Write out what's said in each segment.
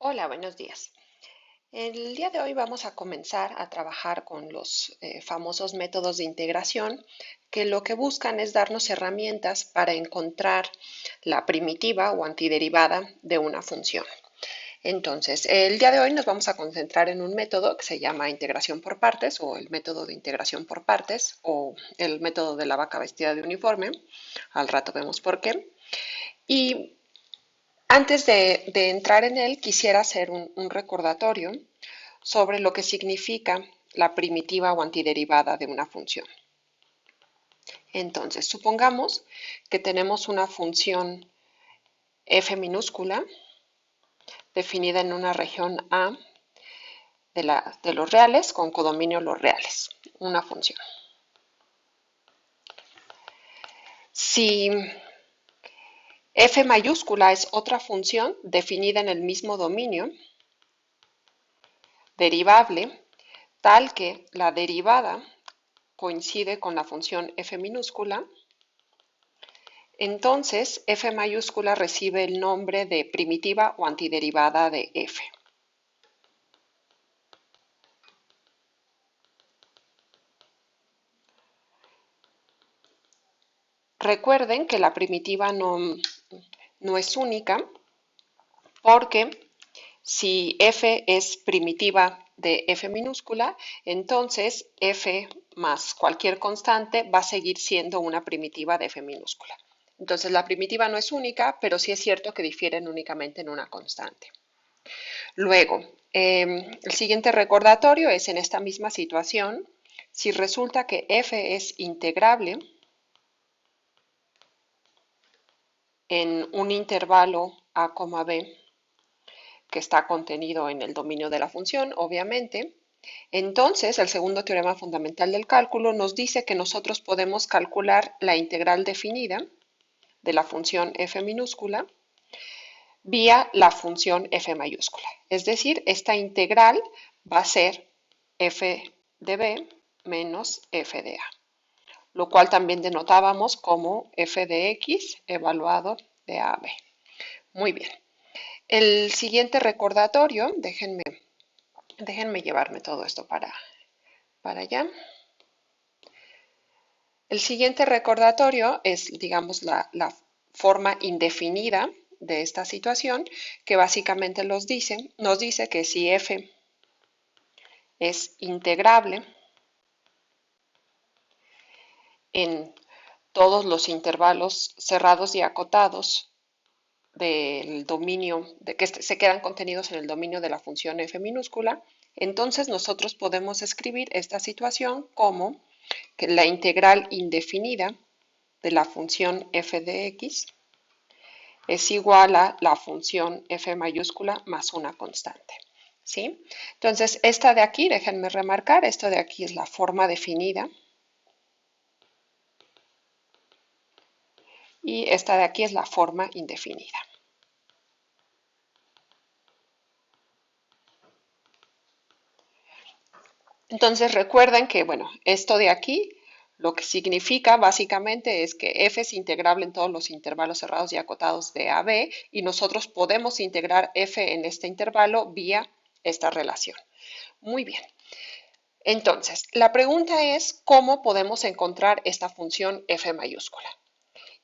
Hola, buenos días. El día de hoy vamos a comenzar a trabajar con los famosos métodos de integración que lo que buscan es darnos herramientas para encontrar la primitiva o antiderivada de una función. Entonces, el día de hoy nos vamos a concentrar en un método que se llama integración por partes o el método de integración por partes o el método de la vaca vestida de uniforme. Al rato vemos por qué. Y antes de entrar en él, quisiera hacer un recordatorio sobre lo que significa la primitiva o antiderivada de una función. Entonces, supongamos que tenemos una función f minúscula definida en una región A de los reales con codominio los reales, una función. Si f mayúscula es otra función definida en el mismo dominio, derivable, tal que la derivada coincide con la función f minúscula, entonces f mayúscula recibe el nombre de primitiva o antiderivada de f. Recuerden que la primitiva no es única porque si f es primitiva de f minúscula, entonces f más cualquier constante va a seguir siendo una primitiva de f minúscula. Entonces la primitiva no es única, pero sí es cierto que difieren únicamente en una constante. Luego, el siguiente recordatorio es en esta misma situación, si resulta que f es integrable en un intervalo a, b, que está contenido en el dominio de la función, obviamente, entonces el segundo teorema fundamental del cálculo nos dice que nosotros podemos calcular la integral definida de la función f minúscula vía la función f mayúscula. Es decir, esta integral va a ser f de b menos f de a, lo cual también denotábamos como f de x evaluado de a a b. Muy bien. El siguiente recordatorio, déjenme llevarme todo esto para allá. El siguiente recordatorio es, digamos, la forma indefinida de esta situación, que básicamente nos dice que si f es integrable en todos los intervalos cerrados y acotados del dominio, que se quedan contenidos en el dominio de la función f minúscula, entonces nosotros podemos escribir esta situación como que la integral indefinida de la función f de x es igual a la función f mayúscula más una constante. ¿Sí? Entonces, esta de aquí, déjenme remarcar, esto de aquí es la forma definida y esta de aquí es la forma indefinida. Entonces, recuerden que, bueno, esto de aquí lo que significa básicamente es que f es integrable en todos los intervalos cerrados y acotados de a b y nosotros podemos integrar f en este intervalo vía esta relación. Muy bien. Entonces, la pregunta es cómo podemos encontrar esta función f mayúscula.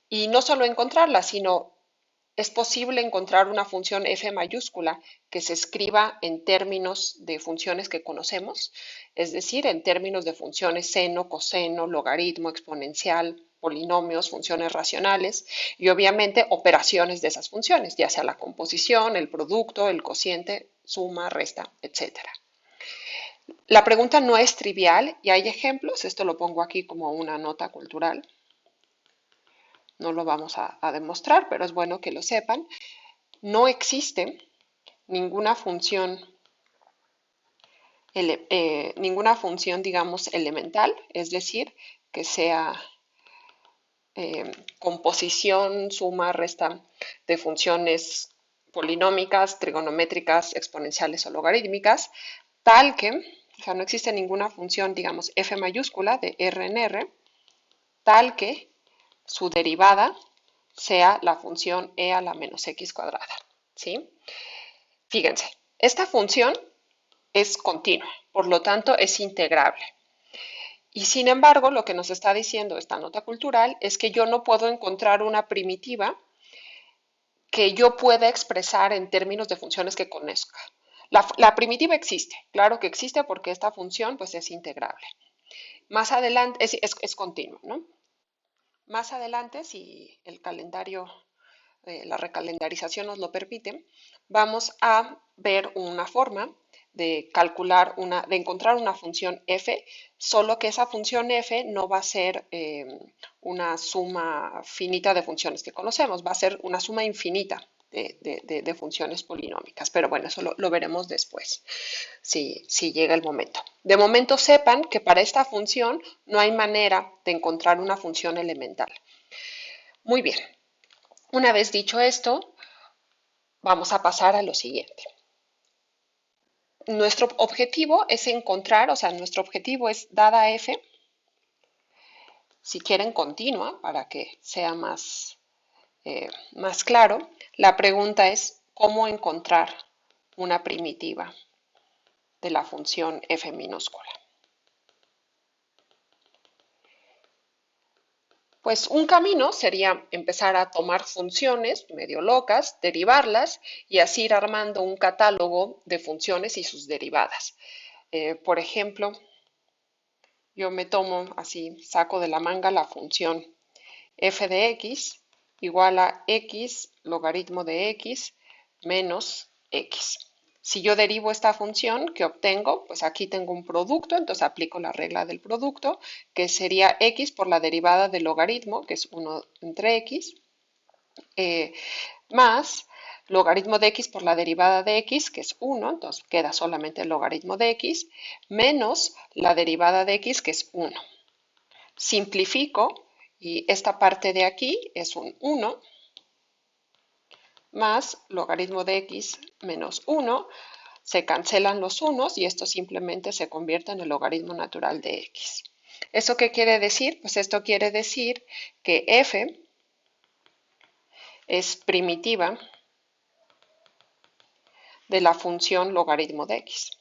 Y no solo encontrarla, sino es posible encontrar una función f mayúscula que se escriba en términos de funciones que conocemos, es decir, en términos de funciones seno, coseno, logaritmo, exponencial, polinomios, funciones racionales y obviamente operaciones de esas funciones, ya sea la composición, el producto, el cociente, suma, resta, etcétera. La pregunta no es trivial y hay ejemplos, esto lo pongo aquí como una nota cultural, no lo vamos a demostrar, pero es bueno que lo sepan. No existe ninguna función, digamos, elemental, es decir, que sea composición, suma, resta de funciones polinómicas, trigonométricas, exponenciales o logarítmicas, tal que, o sea, no existe ninguna función, digamos, f mayúscula de R en R, tal que su derivada sea la función e a la menos x cuadrada, ¿sí? Fíjense, esta función es continua, por lo tanto es integrable. Y sin embargo, lo que nos está diciendo esta nota cultural es que yo no puedo encontrar una primitiva que yo pueda expresar en términos de funciones que conozca. La primitiva existe, claro que existe porque esta función pues es integrable. Más adelante es continuo, ¿no? Más adelante, si el calendario, la recalendarización nos lo permite, vamos a ver una forma de calcular de encontrar una función f, solo que esa función f no va a ser una suma finita de funciones que conocemos, va a ser una suma infinita de funciones polinómicas. Pero bueno, eso lo veremos después, si llega el momento. De momento sepan que para esta función no hay manera de encontrar una función elemental. Muy bien, una vez dicho esto, vamos a pasar a lo siguiente. Nuestro objetivo es encontrar, o sea, nuestro objetivo es, dada f, si quieren continua, para que sea más claro, la pregunta es cómo encontrar una primitiva de la función f minúscula. Pues un camino sería empezar a tomar funciones medio locas, derivarlas y así ir armando un catálogo de funciones y sus derivadas. Por ejemplo, yo me tomo así, saco de la manga la función f de x igual a x logaritmo de x menos x. Si yo derivo esta función que obtengo, pues aquí tengo un producto, entonces aplico la regla del producto, que sería x por la derivada del logaritmo, que es 1 entre x, más logaritmo de x por la derivada de x, que es 1, entonces queda solamente el logaritmo de x, menos la derivada de x, que es 1. Simplifico y esta parte de aquí es un 1 más logaritmo de x menos 1. Se cancelan los unos y esto simplemente se convierte en el logaritmo natural de x. ¿Eso qué quiere decir? Pues esto quiere decir que f es primitiva de la función logaritmo de x.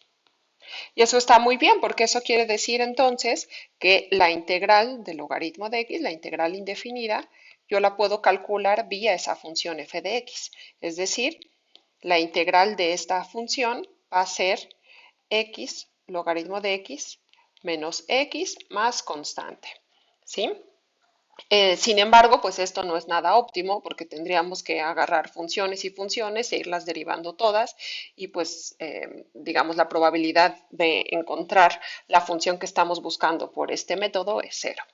Y eso está muy bien porque eso quiere decir entonces que la integral del logaritmo de x, la integral indefinida, yo la puedo calcular vía esa función f de x. Es decir, la integral de esta función va a ser x logaritmo de x menos x más constante. ¿Sí? Sin embargo, pues esto no es nada óptimo porque tendríamos que agarrar funciones y funciones e irlas derivando todas y pues digamos la probabilidad de encontrar la función que estamos buscando por este método es cero.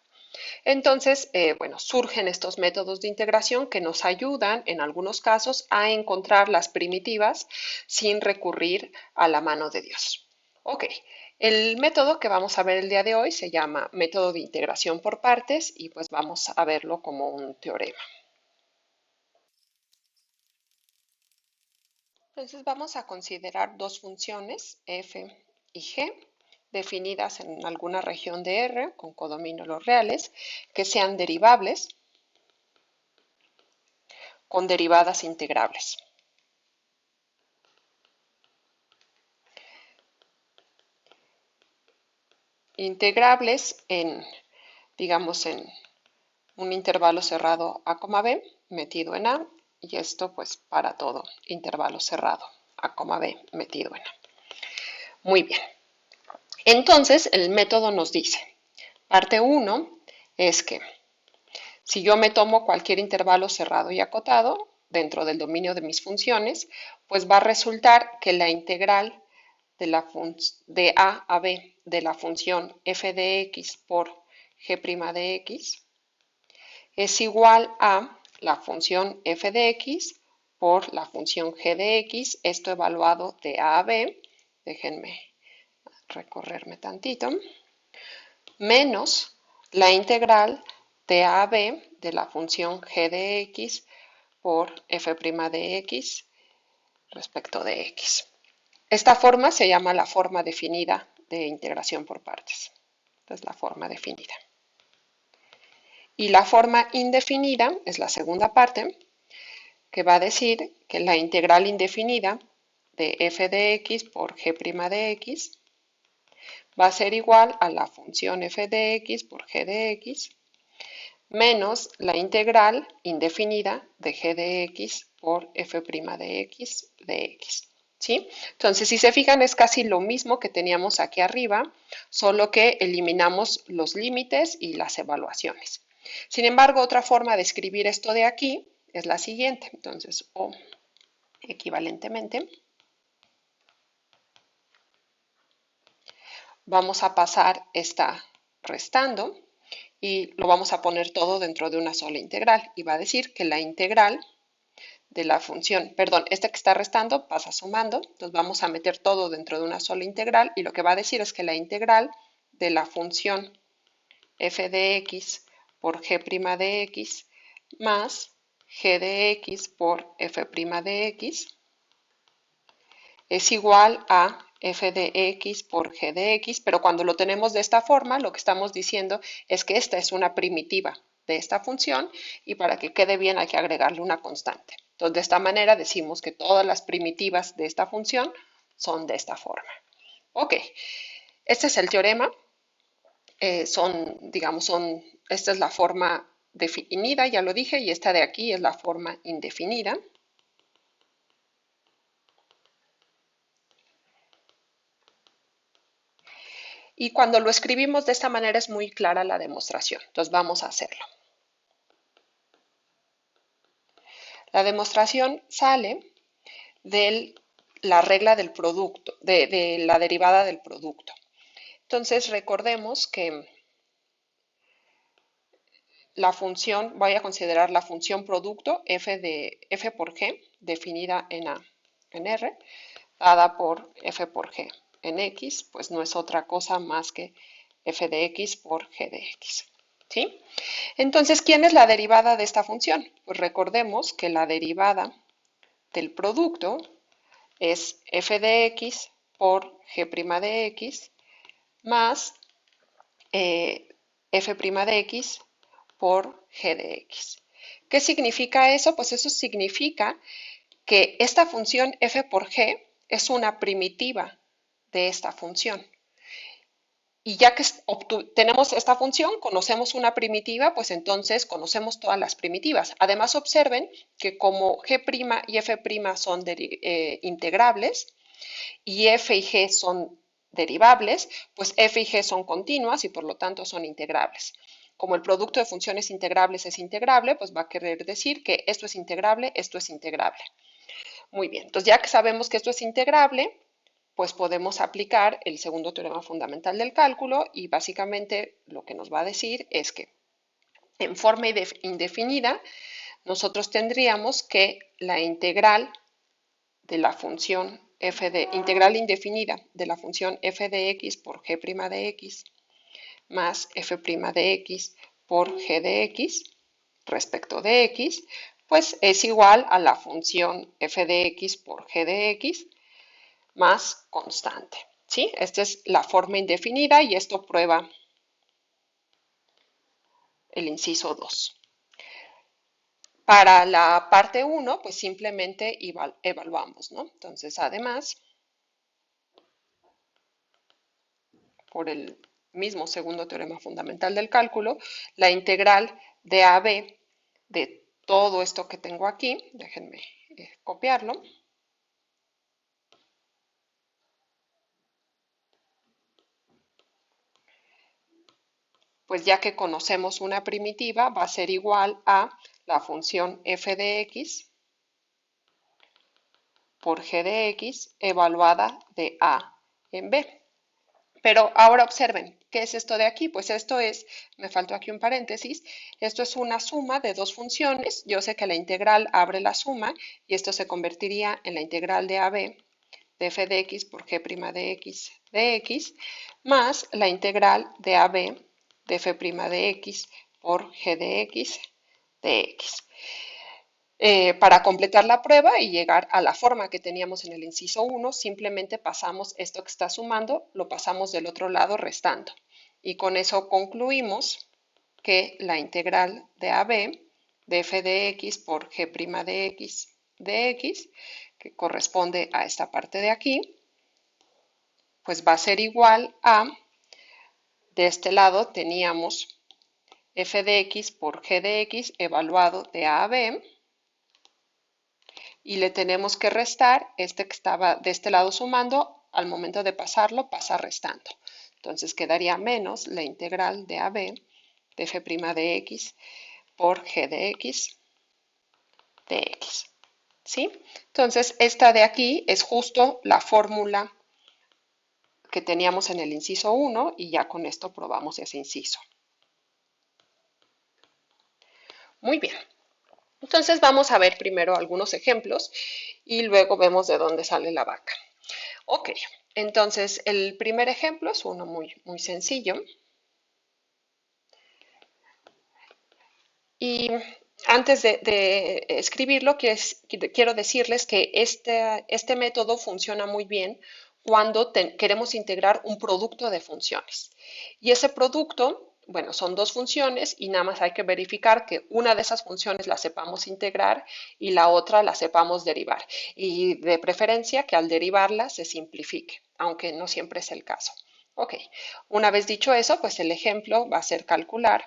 Entonces, bueno, surgen estos métodos de integración que nos ayudan en algunos casos a encontrar las primitivas sin recurrir a la mano de Dios. Ok, el método que vamos a ver el día de hoy se llama método de integración por partes y pues vamos a verlo como un teorema. Entonces vamos a considerar dos funciones, f y g, definidas en alguna región de R con codominio los reales, que sean derivables con derivadas integrables. Integrables digamos, en un intervalo cerrado a, b metido en A, y esto pues para todo intervalo cerrado a, b metido en A. Muy bien. Entonces el método nos dice, parte 1 es que si yo me tomo cualquier intervalo cerrado y acotado dentro del dominio de mis funciones, pues va a resultar que la integral de A a B de la función f de x por g' de x es igual a la función f de x por la función g de x, esto evaluado de A a B, déjenme recorrerme tantito, menos la integral de A a B de la función g de x por f' de x respecto de x. Esta forma se llama la forma definida de integración por partes. Esta es la forma definida. Y la forma indefinida es la segunda parte, que va a decir que la integral indefinida de f de x por g' de x va a ser igual a la función f de x por g de x menos la integral indefinida de g de x por f' de x de x. ¿Sí? Entonces, si se fijan, es casi lo mismo que teníamos aquí arriba, solo que eliminamos los límites y las evaluaciones. Sin embargo, otra forma de escribir esto de aquí es la siguiente. Entonces, o equivalentemente, vamos a pasar esta restando y lo vamos a poner todo dentro de una sola integral. Y va a decir que la integral de la función, perdón, esta que está restando pasa sumando, entonces vamos a meter todo dentro de una sola integral y lo que va a decir es que la integral de la función f de x por g' de x más g de x por f' de x es igual a f de x por g de x, pero cuando lo tenemos de esta forma, lo que estamos diciendo es que esta es una primitiva de esta función y para que quede bien hay que agregarle una constante. Entonces, de esta manera decimos que todas las primitivas de esta función son de esta forma. Ok, este es el teorema. Esta es la forma definida, ya lo dije, y esta de aquí es la forma indefinida. Y cuando lo escribimos de esta manera es muy clara la demostración. Entonces vamos a hacerlo. La demostración sale de la regla del producto, de la derivada del producto. Entonces recordemos que la función, voy a considerar la función producto f por g, definida en A en R, dada por f por g en x, pues no es otra cosa más que f de x por g de x. ¿Sí? Entonces, ¿quién es la derivada de esta función? Pues recordemos que la derivada del producto es f de x por g' de x más f' de x por g de x. ¿Qué significa eso? Pues eso significa que esta función f por g es una primitiva de esta función. Y ya que tenemos esta función, conocemos una primitiva, pues entonces conocemos todas las primitivas. Además, observen que como g' y f' son integrables y f y g son derivables, pues f y g son continuas y por lo tanto son integrables. Como el producto de funciones integrables es integrable, pues va a querer decir que esto es integrable, esto es integrable. Muy bien, entonces ya que sabemos que esto es integrable, pues podemos aplicar el segundo teorema fundamental del cálculo y básicamente lo que nos va a decir es que en forma indefinida nosotros tendríamos que la integral de la función integral indefinida de la función f de x por g' de x más f' de x por g de x respecto de x, pues es igual a la función f de x por g de x más constante. ¿Sí? Esta es la forma indefinida y esto prueba el inciso 2. Para la parte 1, pues simplemente evaluamos, ¿no? Entonces, además, por el mismo segundo teorema fundamental del cálculo, la integral de AB de todo esto que tengo aquí, déjenme copiarlo, pues ya que conocemos una primitiva, va a ser igual a la función f de x por g de x evaluada de A en B. Pero ahora observen, ¿qué es esto de aquí? Pues esto es, me faltó aquí un paréntesis, esto es una suma de dos funciones. Yo sé que la integral abre la suma y esto se convertiría en la integral de AB de f de x por g' de x más la integral de AB de f' de x por g de x de x. Para completar la prueba y llegar a la forma que teníamos en el inciso 1, simplemente pasamos esto que está sumando, lo pasamos del otro lado restando. Y con eso concluimos que la integral de AB de f de x por g' de x, que corresponde a esta parte de aquí, pues va a ser igual a, de este lado teníamos f de x por g de x evaluado de a b, y le tenemos que restar este que estaba de este lado sumando, al momento de pasarlo pasa restando. Entonces quedaría menos la integral de ab de f' de x por g de x de x. ¿Sí? Entonces esta de aquí es justo la fórmula que teníamos en el inciso 1 y ya con esto probamos ese inciso. Muy bien. Entonces vamos a ver primero algunos ejemplos y luego vemos de dónde sale la vaca. Ok, entonces el primer ejemplo es uno muy sencillo. Y antes de escribirlo, quiero decirles que este método funciona muy bien cuando queremos integrar un producto de funciones. Y ese producto, bueno, son dos funciones y nada más hay que verificar que una de esas funciones la sepamos integrar y la otra la sepamos derivar. Y de preferencia que al derivarla se simplifique, aunque no siempre es el caso. Ok, una vez dicho eso, pues el ejemplo va a ser calcular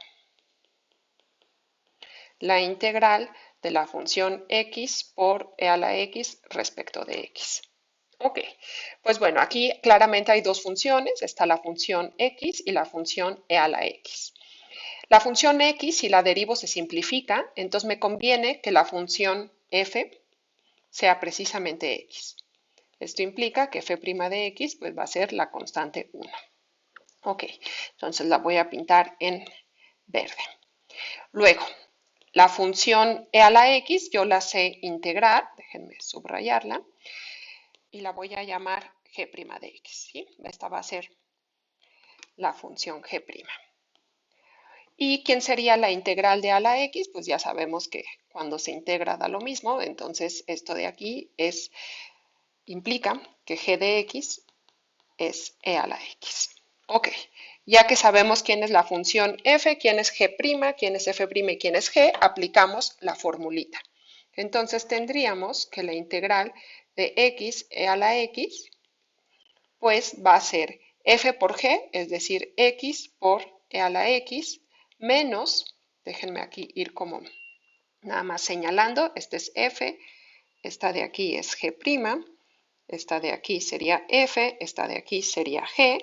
la integral de la función x por e a la x respecto de x. Ok, pues bueno, aquí claramente hay dos funciones, está la función x y la función e a la x. La función x, si la derivo, se simplifica, entonces me conviene que la función f sea precisamente x. Esto implica que f' de x pues, va a ser la constante 1. Ok, entonces la voy a pintar en verde. Luego, la función e a la x yo la sé integrar, déjenme subrayarla, y la voy a llamar g' de x. ¿Sí? Esta va a ser la función g'. ¿Y quién sería la integral de a la x? Pues ya sabemos que cuando se integra da lo mismo, entonces esto de aquí implica que g de x es e a la x. Ok, ya que sabemos quién es la función f, quién es g', quién es f' y quién es g, aplicamos la formulita. Entonces tendríamos que la integral de x e a la x, pues va a ser f por g, es decir, x por e a la x, menos, déjenme aquí ir como nada más señalando, este es f, esta de aquí es g', esta de aquí sería f, esta de aquí sería g,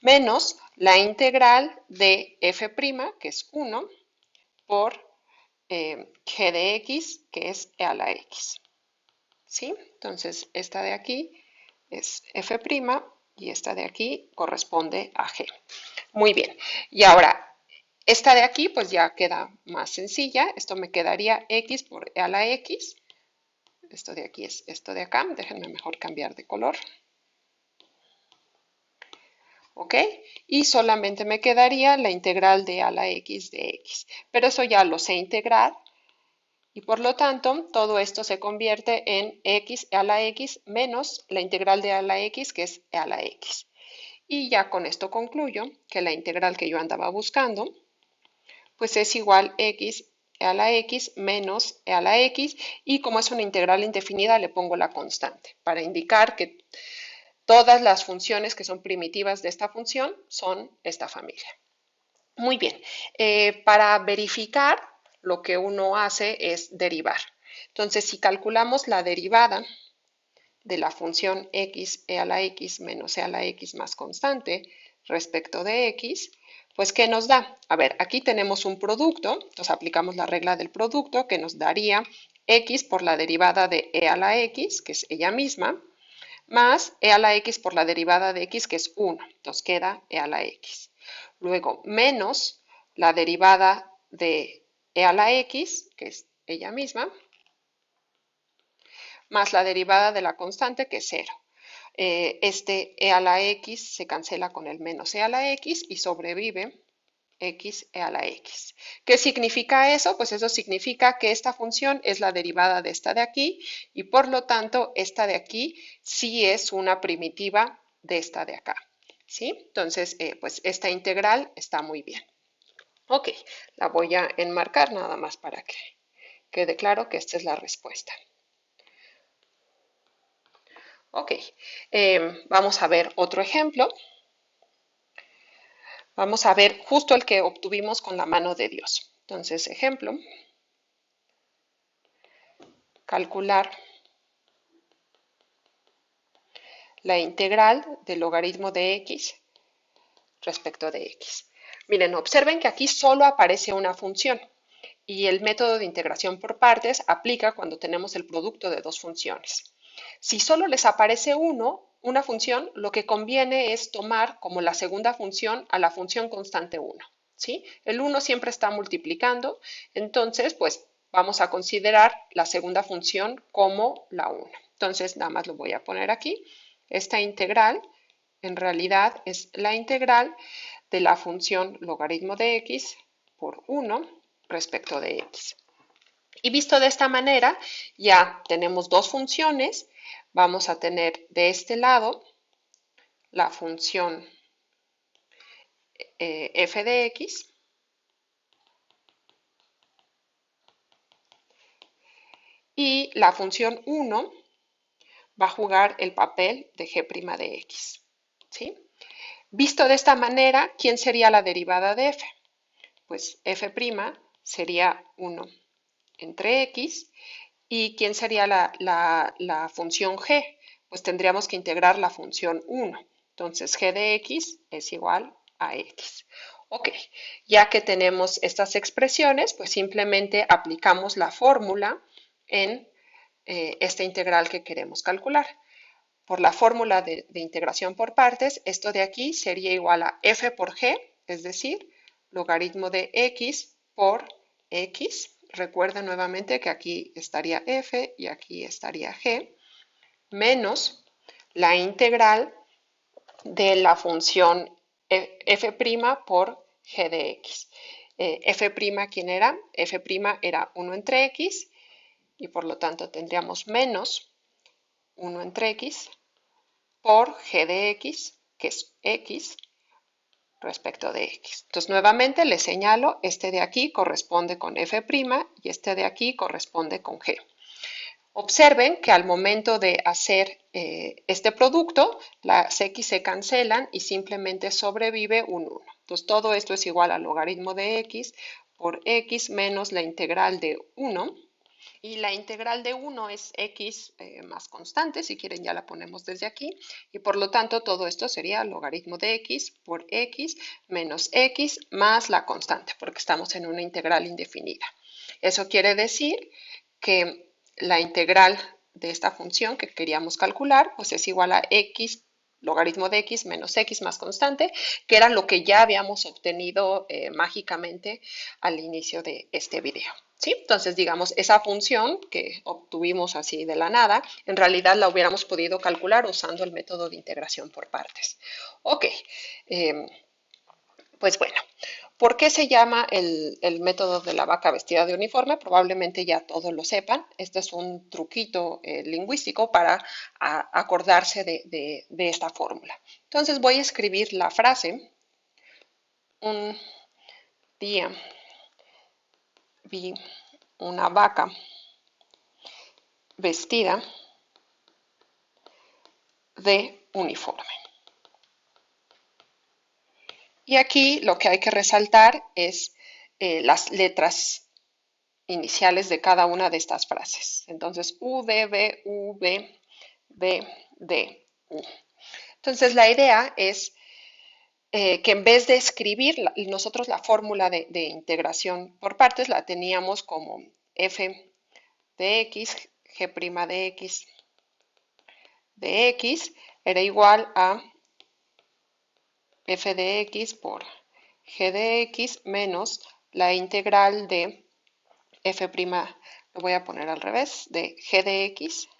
menos la integral de f', que es 1, por g de x, que es e a la x. ¿Sí? Entonces, esta de aquí es f' y esta de aquí corresponde a g. Muy bien. Y ahora, esta de aquí pues ya queda más sencilla. Esto me quedaría x por e a la x. Esto de aquí es esto de acá. Déjenme mejor cambiar de color. ¿Ok? Y solamente me quedaría la integral de a la x de x. Pero eso ya lo sé integrar y por lo tanto todo esto se convierte en x a la x menos la integral de a la x, que es e a la x. Y ya con esto concluyo que la integral que yo andaba buscando pues es igual x a la x menos e a la x, y como es una integral indefinida le pongo la constante para indicar que todas las funciones que son primitivas de esta función son esta familia. Muy bien, para verificar lo que uno hace es derivar. Entonces, si calculamos la derivada de la función x e a la x menos e a la x más constante respecto de x, pues ¿qué nos da? A ver, aquí tenemos un producto, entonces aplicamos la regla del producto que nos daría x por la derivada de e a la x, que es ella misma, más e a la x por la derivada de x, que es 1. Entonces queda e a la x. Luego, menos la derivada de e a la x, que es ella misma, más la derivada de la constante, que es 0. Este e a la x se cancela con el menos e a la x y sobrevive x e a la x. ¿Qué significa eso? Pues eso significa que esta función es la derivada de esta de aquí y por lo tanto esta de aquí sí es una primitiva de esta de acá. ¿Sí? Entonces, pues esta integral está muy bien. Ok, la voy a enmarcar nada más para que quede claro que esta es la respuesta. Ok, vamos a ver otro ejemplo. Vamos a ver justo el que obtuvimos con la mano de Dios. Entonces, ejemplo, calcular la integral del logaritmo de x respecto de x. Miren, observen que aquí solo aparece una función y el método de integración por partes aplica cuando tenemos el producto de dos funciones. Si solo les aparece una función, lo que conviene es tomar como la segunda función a la función constante 1. ¿Sí? El 1 siempre está multiplicando, entonces pues vamos a considerar la segunda función como la 1. Entonces nada más lo voy a poner aquí. Esta integral en realidad es la integral de la función logaritmo de x por 1 respecto de x. Y visto de esta manera, ya tenemos dos funciones. Vamos a tener de este lado la función f de x y la función 1 va a jugar el papel de g' de x. ¿Sí? Visto de esta manera, ¿quién sería la derivada de f? Pues f' sería 1 entre x. ¿Y quién sería la función g? Pues tendríamos que integrar la función 1. Entonces, g de x es igual a x. Ok, ya que tenemos estas expresiones, pues simplemente aplicamos la fórmula en esta integral que queremos calcular. Por la fórmula de integración por partes, esto de aquí sería igual a f por g, es decir, logaritmo de x por x. Recuerden nuevamente que aquí estaría f y aquí estaría g, menos la integral de la función f' por g de x. F', ¿quién era? F' era 1 entre x y por lo tanto tendríamos menos 1 entre x por g de x, que es x, respecto de x. Entonces, nuevamente les señalo, este de aquí corresponde con f' y este de aquí corresponde con g. Observen que al momento de hacer este producto, las x se cancelan y simplemente sobrevive un 1. Entonces, todo esto es igual al logaritmo de x por x menos la integral de 1. Y la integral de 1 es x más constante, si quieren ya la ponemos desde aquí, y por lo tanto todo esto sería logaritmo de x por x menos x más la constante, porque estamos en una integral indefinida. Eso quiere decir que la integral de esta función que queríamos calcular, pues es igual a x logaritmo de x menos x más constante, que era lo que ya habíamos obtenido mágicamente al inicio de este video. ¿Sí? Entonces, digamos, esa función que obtuvimos así de la nada, en realidad la hubiéramos podido calcular usando el método de integración por partes. Ok, eh, pues bueno, ¿por qué se llama el método de la vaca vestida de uniforme? Probablemente ya todos lo sepan. Este es un truquito lingüístico para acordarse de esta fórmula. Entonces voy a escribir la frase. Un día vi una vaca vestida de uniforme. Y aquí lo que hay que resaltar es las letras iniciales de cada una de estas frases. Entonces, U, D, B, U, B, B, D, U. Entonces, la idea es que en vez de escribir nosotros la fórmula de integración por partes, la teníamos como f de x, g' de x era igual a f de x por g de x menos la integral de f', lo voy a poner al revés, de g de x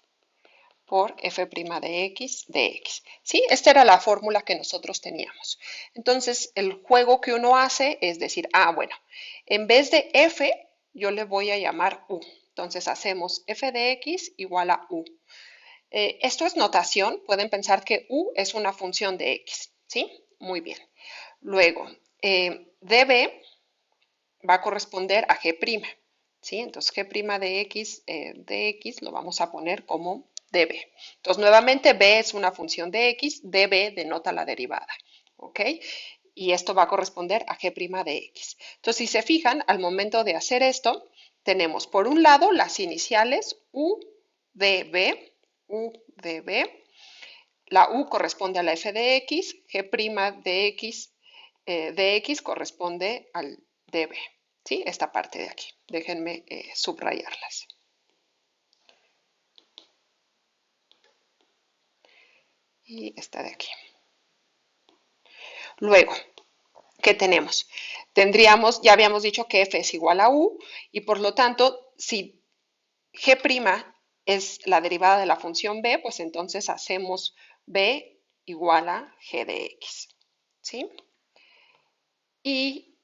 por f' de x de x. ¿Sí? Esta era la fórmula que nosotros teníamos. Entonces, el juego que uno hace es decir, bueno, en vez de f, yo le voy a llamar u. Entonces, hacemos f de x igual a u. Esto es notación, pueden pensar que u es una función de x, ¿sí? Muy bien. Luego, db va a corresponder a g', ¿sí? Entonces, g' de x lo vamos a poner como db. Entonces, nuevamente, b es una función de x, db denota la derivada, ¿ok? Y esto va a corresponder a g' de x. Entonces, si se fijan, al momento de hacer esto, tenemos por un lado las iniciales u, db, la u corresponde a la f de x, g' de x corresponde al db, ¿sí? Esta parte de aquí. Déjenme subrayarlas. Y esta de aquí. Luego, ¿qué tenemos? Tendríamos, ya habíamos dicho que f es igual a u, y por lo tanto, si g' es la derivada de la función b, pues entonces hacemos b igual a g de x, ¿sí? Y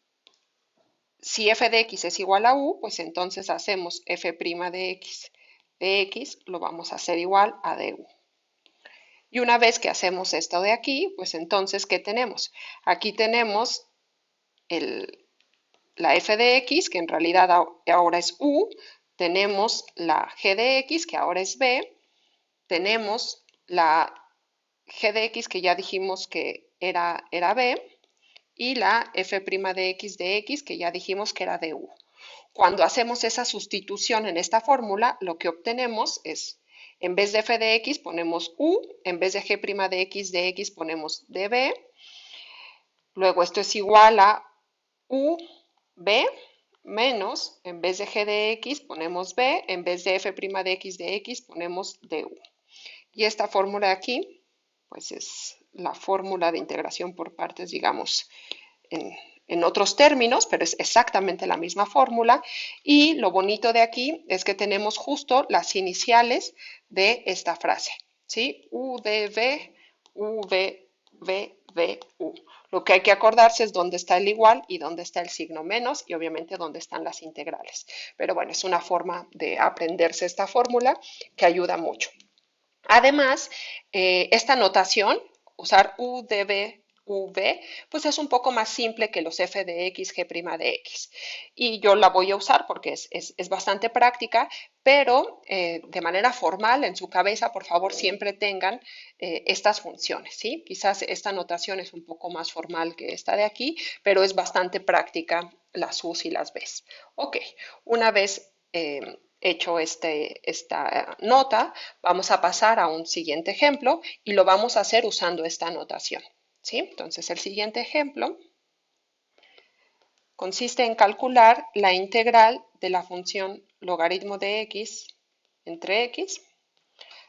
si f de x es igual a u, pues entonces hacemos f' de x lo vamos a hacer igual a du. Y una vez que hacemos esto de aquí, pues entonces, ¿qué tenemos? Aquí tenemos la f de x, que en realidad ahora es u, tenemos la g de x, que ahora es b, tenemos la g de x, que ya dijimos que era b, y la f' de x, que ya dijimos que era du. Cuando hacemos esa sustitución en esta fórmula, lo que obtenemos es, en vez de f de x ponemos u, en vez de g' de x ponemos db, luego esto es igual a u, b, menos, en vez de g de x ponemos b, en vez de f' de x ponemos du. Y esta fórmula de aquí, pues es la fórmula de integración por partes, digamos, en otros términos, pero es exactamente la misma fórmula. Y lo bonito de aquí es que tenemos justo las iniciales de esta frase, ¿sí? U, D, V, U, V, V, V, U. Lo que hay que acordarse es dónde está el igual y dónde está el signo menos y obviamente dónde están las integrales. Pero bueno, es una forma de aprenderse esta fórmula que ayuda mucho. Además, esta notación, usar U, DB, V, pues es un poco más simple que los f de x, g' de x. Y yo la voy a usar porque es bastante práctica, pero de manera formal en su cabeza, por favor, siempre tengan estas funciones, ¿sí? Quizás esta notación es un poco más formal que esta de aquí, pero es bastante práctica las U's y las B's. Ok, una vez hecho esta nota, vamos a pasar a un siguiente ejemplo y lo vamos a hacer usando esta notación, ¿sí? Entonces, el siguiente ejemplo consiste en calcular la integral de la función logaritmo de x entre x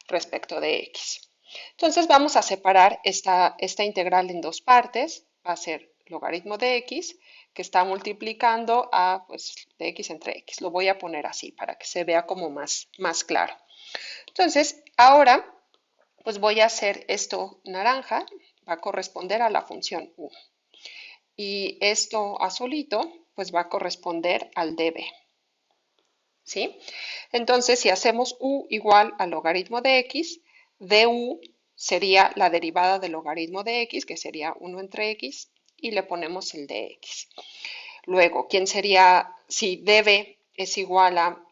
respecto de x. Entonces, vamos a separar esta integral en dos partes. Va a ser logaritmo de x, que está multiplicando a pues, de x entre x. Lo voy a poner así para que se vea como más claro. Entonces, ahora, pues voy a hacer esto naranja, va a corresponder a la función u. Y esto azulito, pues va a corresponder al db. ¿Sí? Entonces, si hacemos u igual al logaritmo de x, du sería la derivada del logaritmo de x, que sería 1 entre x, y le ponemos el dx. Luego, ¿quién sería? Si db es igual a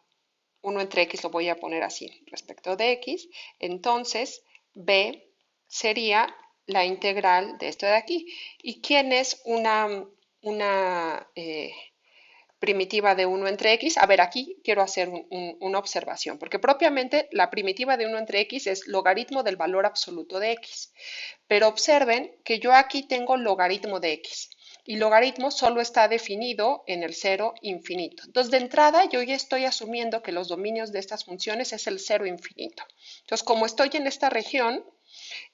1 entre x, lo voy a poner así, respecto de x, entonces b sería la integral de esto de aquí. ¿Y quién es una primitiva de 1 entre x? A ver, aquí quiero hacer una observación, porque propiamente la primitiva de 1 entre x es logaritmo del valor absoluto de x. Pero observen que yo aquí tengo logaritmo de x. Y logaritmo solo está definido en el cero infinito. Entonces, de entrada, yo ya estoy asumiendo que los dominios de estas funciones es el cero infinito. Entonces, como estoy en esta región,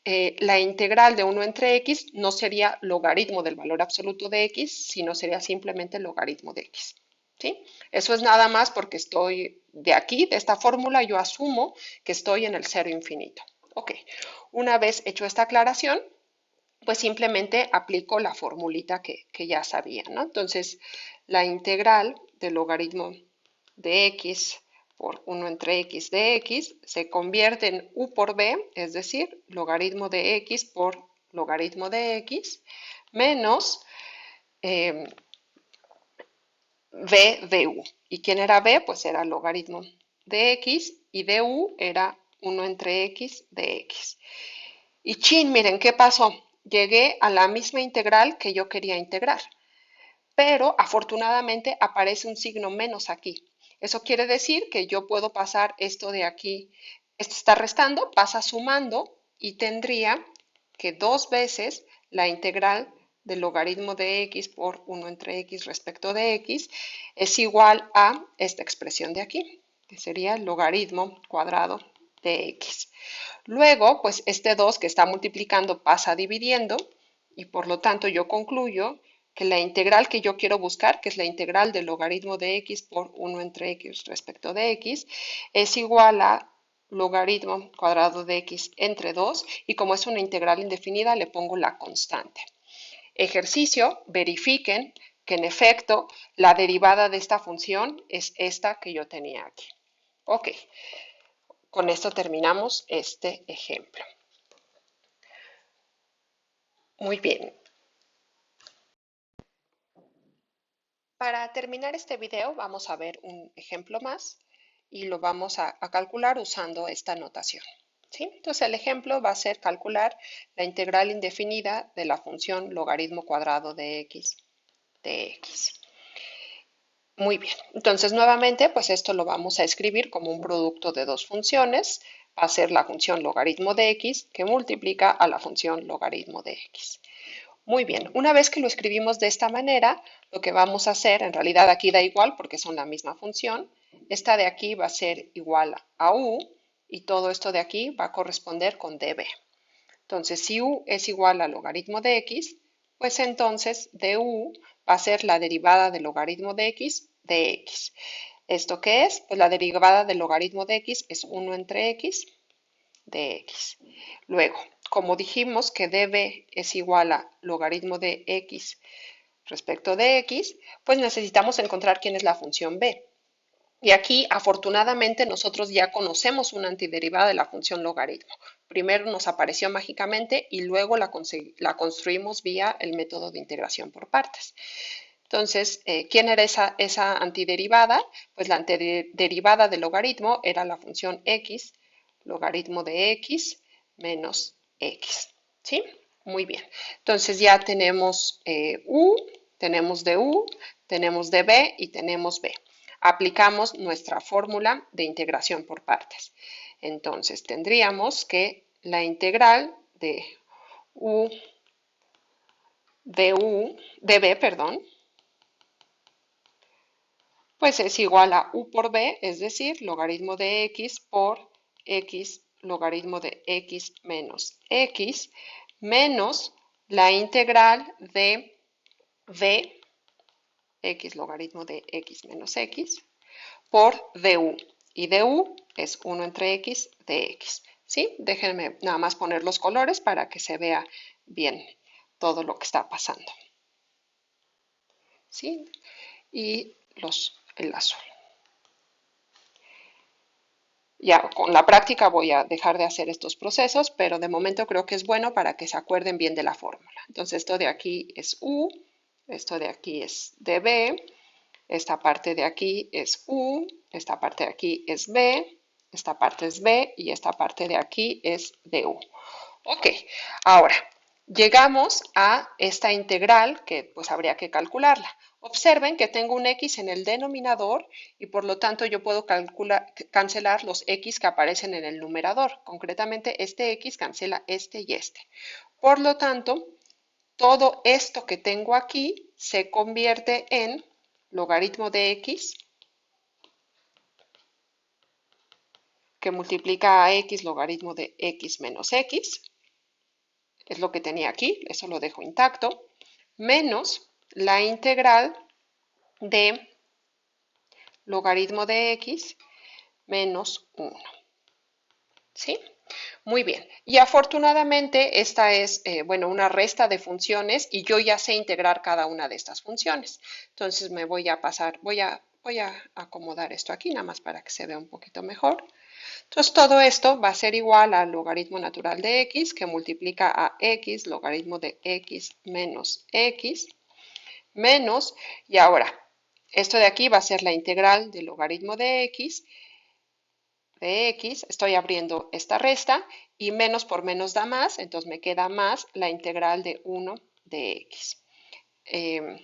la integral de 1 entre x no sería logaritmo del valor absoluto de x, sino sería simplemente logaritmo de x. ¿Sí? Eso es nada más porque estoy de aquí, de esta fórmula, yo asumo que estoy en el cero infinito. Ok, una vez hecho esta aclaración, pues simplemente aplico la formulita que ya sabía, ¿no? Entonces, la integral del logaritmo de x por 1 entre x de x se convierte en u por b, es decir, logaritmo de x por logaritmo de x, menos b de u. ¿Y quién era b? Pues era logaritmo de x y de u era 1 entre x de x. Y chin, miren, ¿qué pasó? Llegué a la misma integral que yo quería integrar, pero afortunadamente aparece un signo menos aquí. Eso quiere decir que yo puedo pasar esto de aquí, esto está restando, pasa sumando y tendría que dos veces la integral del logaritmo de x por 1 entre x respecto de x es igual a esta expresión de aquí, que sería el logaritmo cuadrado de x. Luego, pues este 2 que está multiplicando pasa dividiendo y por lo tanto yo concluyo que la integral que yo quiero buscar, que es la integral del logaritmo de x por 1 entre x respecto de x, es igual a logaritmo cuadrado de x entre 2 y como es una integral indefinida le pongo la constante. Ejercicio, verifiquen que en efecto la derivada de esta función es esta que yo tenía aquí. Ok, con esto terminamos este ejemplo. Muy bien. Para terminar este video vamos a ver un ejemplo más y lo vamos a calcular usando esta notación. ¿Sí? Entonces el ejemplo va a ser calcular la integral indefinida de la función logaritmo cuadrado de x de x. Muy bien, entonces nuevamente pues esto lo vamos a escribir como un producto de dos funciones. Va a ser la función logaritmo de x que multiplica a la función logaritmo de x. Muy bien, una vez que lo escribimos de esta manera, lo que vamos a hacer, en realidad aquí da igual porque son la misma función, esta de aquí va a ser igual a u y todo esto de aquí va a corresponder con db. Entonces, si u es igual al logaritmo de x, pues entonces du va a ser la derivada del logaritmo de x de x. ¿Esto qué es? Pues la derivada del logaritmo de x es 1 entre x de x. Luego, como dijimos que db es igual a logaritmo de x respecto de x, pues necesitamos encontrar quién es la función b. Y aquí, afortunadamente, nosotros ya conocemos una antiderivada de la función logaritmo. Primero nos apareció mágicamente y luego la construimos vía el método de integración por partes. Entonces, ¿quién era esa antiderivada? Pues la antiderivada del logaritmo era la función x, logaritmo de x menos x. ¿Sí? Muy bien. Entonces ya tenemos u, tenemos du, tenemos db y tenemos b. Aplicamos nuestra fórmula de integración por partes. Entonces tendríamos que la integral de u db, perdón, pues es igual a u por b, es decir, logaritmo de x por x, logaritmo de x menos x, menos la integral de v, x logaritmo de x menos x, por du. Y du es 1 entre x de x. ¿Sí? Déjenme nada más poner los colores para que se vea bien todo lo que está pasando. ¿Sí? Y el azul. Ya con la práctica voy a dejar de hacer estos procesos, pero de momento creo que es bueno para que se acuerden bien de la fórmula. Entonces esto de aquí es u, esto de aquí es db, esta parte de aquí es u, esta parte de aquí es b, esta parte es b y esta parte de aquí es du. Ok, ahora llegamos a esta integral que pues habría que calcularla. Observen que tengo un x en el denominador y por lo tanto yo puedo cancelar los x que aparecen en el numerador. Concretamente este x cancela este y este. Por lo tanto, todo esto que tengo aquí se convierte en logaritmo de x que multiplica a x logaritmo de x menos x. Es lo que tenía aquí, eso lo dejo intacto, menos la integral de logaritmo de x menos 1. ¿Sí? Muy bien. Y afortunadamente esta es, bueno, una resta de funciones y yo ya sé integrar cada una de estas funciones. Entonces me voy a pasar, voy a acomodar esto aquí nada más para que se vea un poquito mejor. Entonces todo esto va a ser igual al logaritmo natural de x que multiplica a x, logaritmo de x menos x, menos, y ahora, esto de aquí va a ser la integral del logaritmo de x de x, estoy abriendo esta resta y menos por menos da más, entonces me queda más la integral de 1 de x.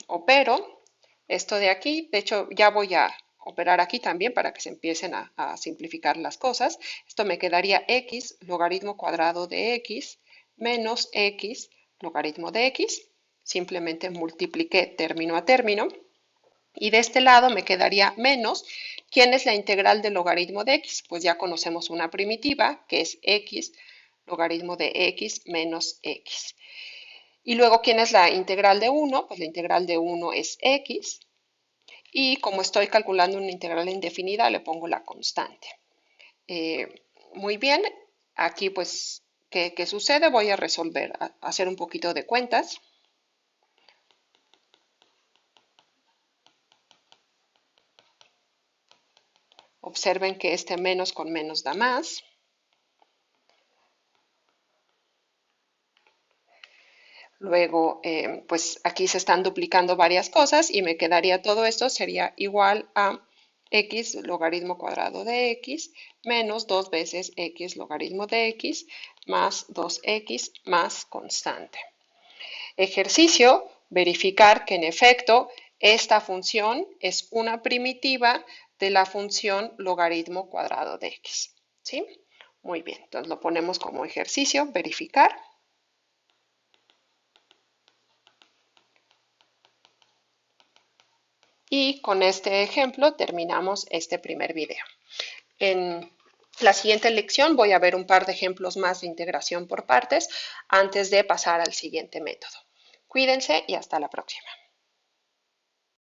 Opero esto de aquí, de hecho ya voy a operar aquí también para que se empiecen a simplificar las cosas. Esto me quedaría x logaritmo cuadrado de x menos x logaritmo de x. Simplemente multipliqué término a término. Y de este lado me quedaría menos. ¿Quién es la integral del logaritmo de x? Pues ya conocemos una primitiva, que es x logaritmo de x menos x. Y luego, ¿quién es la integral de 1? Pues la integral de 1 es x. Y como estoy calculando una integral indefinida, le pongo la constante. Muy bien, aquí pues, ¿qué sucede? Voy a resolver, a hacer un poquito de cuentas. Observen que este menos con menos da más. Luego, pues aquí se están duplicando varias cosas y me quedaría todo esto, sería igual a x logaritmo cuadrado de x menos 2 veces x logaritmo de x más 2x más constante. Ejercicio, verificar que en efecto esta función es una primitiva de la función logaritmo cuadrado de x. ¿Sí? Muy bien, entonces lo ponemos como ejercicio, verificar. Y con este ejemplo terminamos este primer video. En la siguiente lección voy a ver un par de ejemplos más de integración por partes antes de pasar al siguiente método. Cuídense y hasta la próxima.